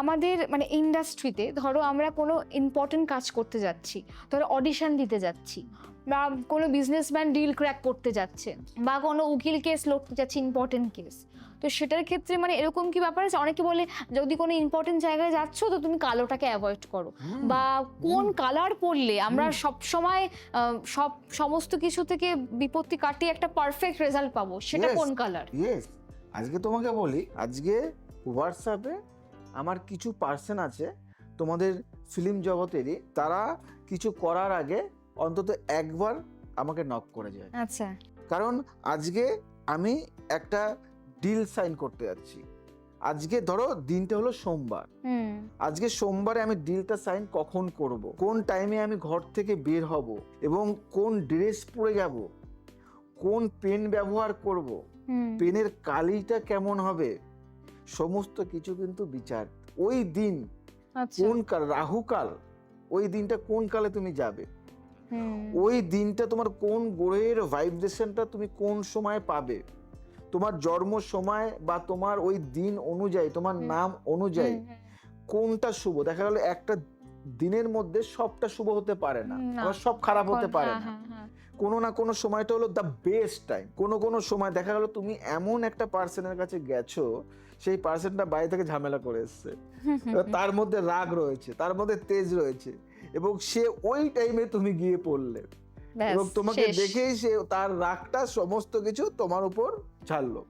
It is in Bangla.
আমাদের মানে ইন্ডাস্ট্রিতে ধরো আমরা কোনো ইম্পর্টেন্ট কাজ করতে যাচ্ছি, ধরো অডিশন দিতে যাচ্ছি, বা কোনো বিজনেসম্যান ডিল ক্র্যাক করতে যাচ্ছে, বা কোনো উকিল কেস লড়তে যাচ্ছে, ইম্পর্টেন্ট কেস। তো সেটার ক্ষেত্রে মানে এরকম কি ব্যাপার আছে, অনেকে বলে যদি কোনো ইম্পর্টেন্ট জায়গায় যাচ্ছ তো তুমি কালোটাকে অ্যাভয়েড করো, বা কোন কালার পরলে আমরা সব সময় সমস্ত কিছু থেকে বিপত্তি কাটিয়ে একটা পারফেক্ট রেজাল্ট পাবো, সেটা কোন কালার? ইয়েস, আজকে তোমাকে বলি, আজকে হোয়াটসঅ্যাপে আমার কিছু পার্সন আছে তোমাদের ফিল্ম জগতেরই, তারা কিছু করার আগে অন্তত একবার আমাকে নক করে যায়। আচ্ছা। কারণ আজকে আমি একটা ডিল সাইন করতে যাচ্ছি, আজকে ধরো দিনটা হলো সোমবার, আজকে সোমবারে আমি ডিলটা সাইন কখন করব, কোন টাইমে আমি ঘর থেকে বের হব, এবং কোন ড্রেস পরে যাব, কোন পেন ব্যবহার করব, পেনের কালিটা কেমন হবে, সমস্ত কিছু কিন্তু বিচার। ওই দিন কোন কাল, রাহুকাল, ওই দিনটা কোন কালে তুমি যাবে, ওই দিনটা তোমার কোন গ্রহের ভাইব্রেশনটা তুমি কোন সময় পাবে, তোমার জন্ম সময় বা তোমার ওই দিন অনুযায়ী, তোমার নাম অনুযায়ী কোনটা শুভ। দেখা গেল একটা দিনের মধ্যে সবটা শুভ হতে পারে না, আবার সব খারাপ হতে পারে না। কোনো না কোনো সময়টা হলো দ্য বেস্ট টাইম। কোনো সময় দেখা গেল তুমি এমন একটা পার্সনের কাছে গেছো, সেই পার্সনটা বাইরে থেকে ঝামেলা করে এসছে, তার মধ্যে রাগ রয়েছে, তার মধ্যে তেজ রয়েছে, এবং সে ওই টাইমে তুমি গিয়ে পড়লে, এবং তোমাকে দেখেই সে তার রাগটা সমস্ত কিছু তোমার উপর ছাড়লো।